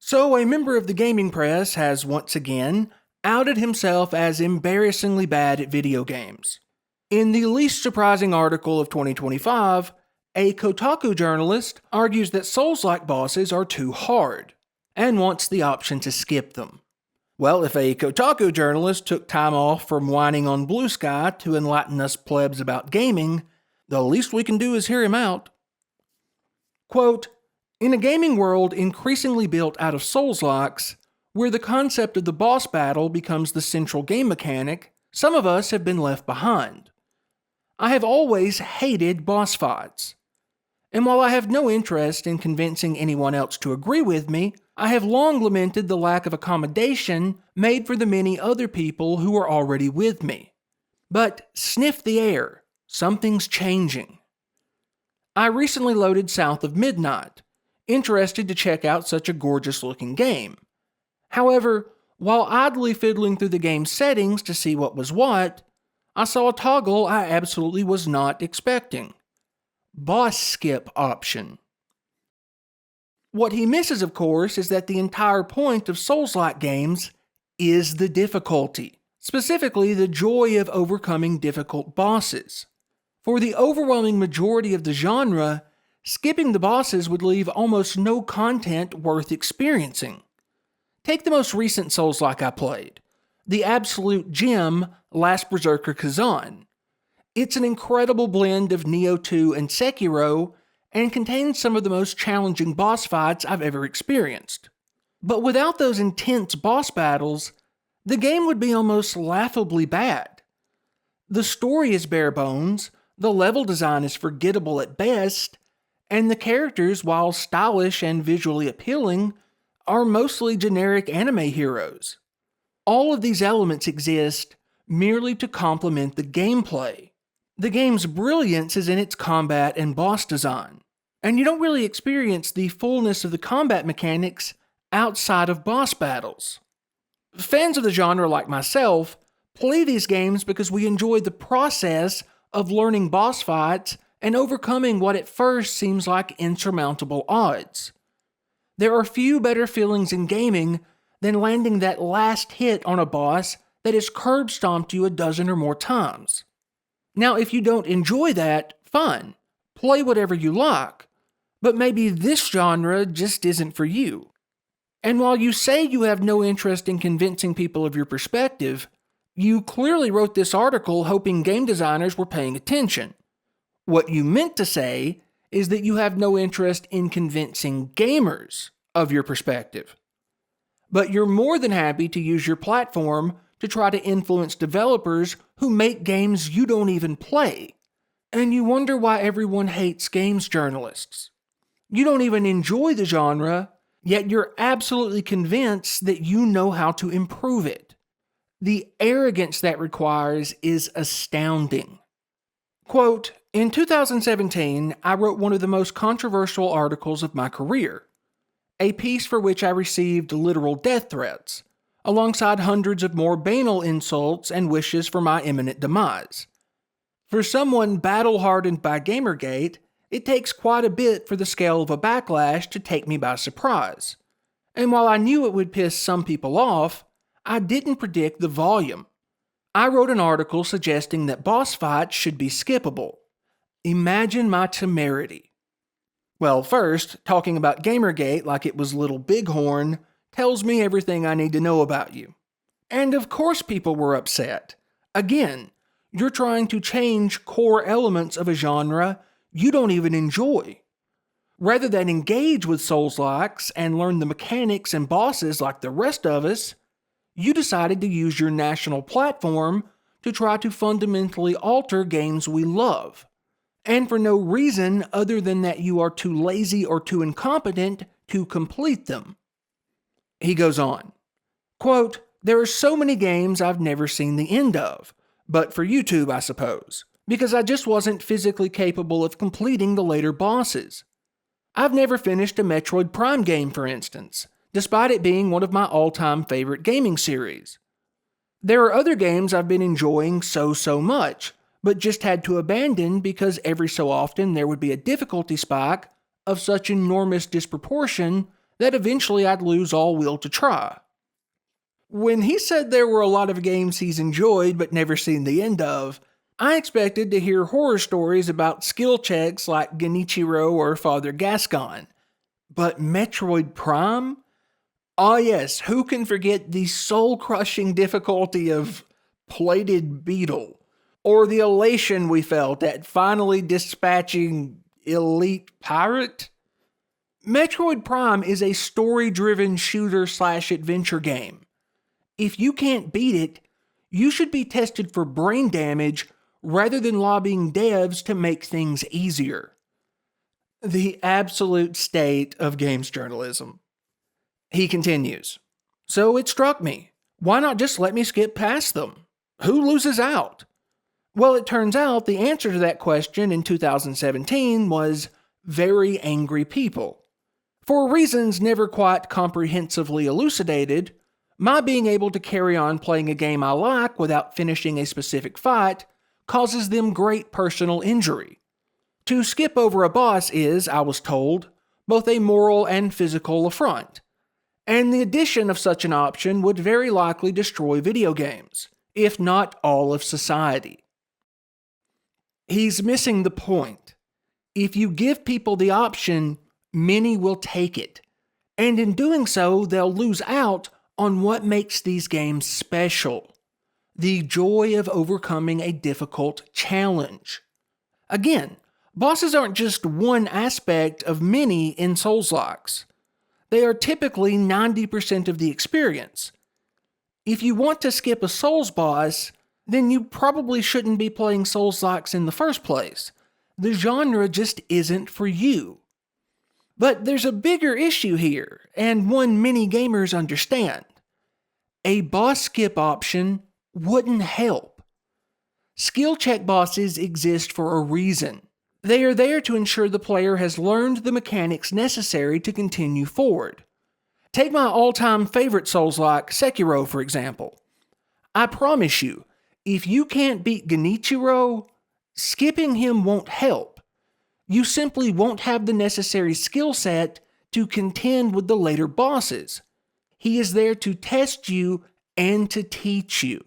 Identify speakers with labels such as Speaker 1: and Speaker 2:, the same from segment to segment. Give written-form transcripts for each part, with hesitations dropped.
Speaker 1: So, a member of the gaming press has once again outed himself as embarrassingly bad at video games. In the least surprising article of 2025, a Kotaku journalist argues that Souls-like bosses are too hard and wants the option to skip them. Well, if a Kotaku journalist took time off from whining on Blue Sky to enlighten us plebs about gaming, the least we can do is hear him out. Quote, "In a gaming world increasingly built out of Souls-likes, where the concept of the boss battle becomes the central game mechanic, some of us have been left behind. I have always hated boss fights. And while I have no interest in convincing anyone else to agree with me, I have long lamented the lack of accommodation made for the many other people who are already with me. But sniff the air, something's changing. I recently loaded South of Midnight, interested to check out such a gorgeous-looking game. However, while idly fiddling through the game's settings to see what was what, I saw a toggle I absolutely was not expecting. Boss skip option. What he misses, of course, is that the entire point of Souls-like games is the difficulty, specifically the joy of overcoming difficult bosses. For the overwhelming majority of the genre, skipping the bosses would leave almost no content worth experiencing. Take the most recent Souls-like I played, the absolute gem Last Berserker Kazan. It's an incredible blend of Nioh 2 and Sekiro, and contains some of the most challenging boss fights I've ever experienced. But without those intense boss battles, the game would be almost laughably bad. The story is bare bones, the level design is forgettable at best, and the characters, while stylish and visually appealing, are mostly generic anime heroes. All of these elements exist merely to complement the gameplay. The game's brilliance is in its combat and boss design, and you don't really experience the fullness of the combat mechanics outside of boss battles. Fans of the genre like myself play these games because we enjoy the process of learning boss fights and overcoming what at first seems like insurmountable odds. There are few better feelings in gaming than landing that last hit on a boss that has curb stomped you a dozen or more times. Now, if you don't enjoy that, fine. Play whatever you like. But maybe this genre just isn't for you. And while you say you have no interest in convincing people of your perspective, you clearly wrote this article hoping game designers were paying attention. What you meant to say is that you have no interest in convincing gamers of your perspective. But you're more than happy to use your platform to try to influence developers who make games you don't even play. And you wonder why everyone hates games journalists. You don't even enjoy the genre, yet you're absolutely convinced that you know how to improve it. The arrogance that requires is astounding. Quote, "In 2017, I wrote one of the most controversial articles of my career, a piece for which I received literal death threats, alongside hundreds of more banal insults and wishes for my imminent demise. For someone battle-hardened by Gamergate, it takes quite a bit for the scale of a backlash to take me by surprise. And while I knew it would piss some people off, I didn't predict the volume. I wrote an article suggesting that boss fights should be skippable. Imagine my temerity." Well, first, talking about Gamergate like it was Little Bighorn tells me everything I need to know about you. And of course people were upset. Again, you're trying to change core elements of a genre you don't even enjoy. Rather than engage with Souls-likes and learn the mechanics and bosses like the rest of us, you decided to use your national platform to try to fundamentally alter games we love. And for no reason other than that you are too lazy or too incompetent to complete them. He goes on, quote, "There are so many games I've never seen the end of, but for YouTube, I suppose, because I just wasn't physically capable of completing the later bosses. I've never finished a Metroid Prime game, for instance, despite it being one of my all-time favorite gaming series. There are other games I've been enjoying so much, but just had to abandon because every so often there would be a difficulty spike of such enormous disproportion that eventually I'd lose all will to try. When he said there were a lot of games he's enjoyed but never seen the end of, I expected to hear horror stories about skill checks like Genichiro or Father Gascon. But Metroid Prime? Ah yes, who can forget the soul-crushing difficulty of Plated Beetle? Or the elation we felt at finally dispatching Elite Pirate? Metroid Prime is a story-driven shooter/adventure game. If you can't beat it, you should be tested for brain damage rather than lobbying devs to make things easier. The absolute state of games journalism. He continues, "So it struck me. Why not just let me skip past them? Who loses out?" Well, it turns out the answer to that question in 2017 was very angry people. For reasons never quite comprehensively elucidated, my being able to carry on playing a game I like without finishing a specific fight causes them great personal injury. To skip over a boss is, I was told, both a moral and physical affront, and the addition of such an option would very likely destroy video games, if not all of society. He's missing the point. If you give people the option, many will take it, and in doing so, they'll lose out on what makes these games special: the joy of overcoming a difficult challenge. Again, bosses aren't just one aspect of many in Souls-likes. They are typically 90% of the experience. If you want to skip a Souls boss, then you probably shouldn't be playing Souls-likes in the first place. The genre just isn't for you. But there's a bigger issue here, and one many gamers understand. A boss skip option wouldn't help. Skill check bosses exist for a reason. They are there to ensure the player has learned the mechanics necessary to continue forward. Take my all-time favorite Souls-like, Sekiro, for example. I promise you, if you can't beat Genichiro, skipping him won't help. You simply won't have the necessary skill set to contend with the later bosses. He is there to test you and to teach you.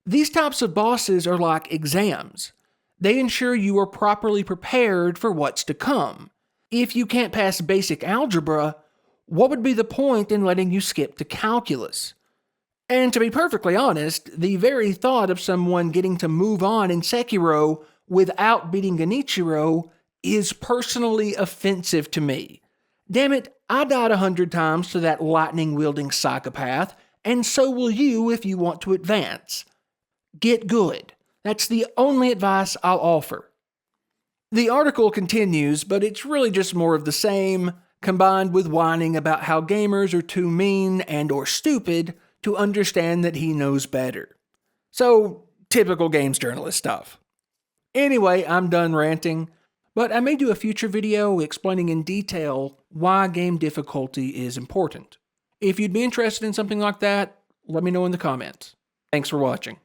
Speaker 1: These types of bosses are like exams. They ensure you are properly prepared for what's to come. If you can't pass basic algebra, what would be the point in letting you skip to calculus? And to be perfectly honest, the very thought of someone getting to move on in Sekiro without beating Genichiro is personally offensive to me. Damn it, I died 100 times to that lightning-wielding psychopath, and so will you if you want to advance. Get good. That's the only advice I'll offer. The article continues, but it's really just more of the same, combined with whining about how gamers are too mean and or stupid to understand that he knows better. So, typical games journalist stuff. Anyway, I'm done ranting, but I may do a future video explaining in detail why game difficulty is important. If you'd be interested in something like that, let me know in the comments. Thanks for watching.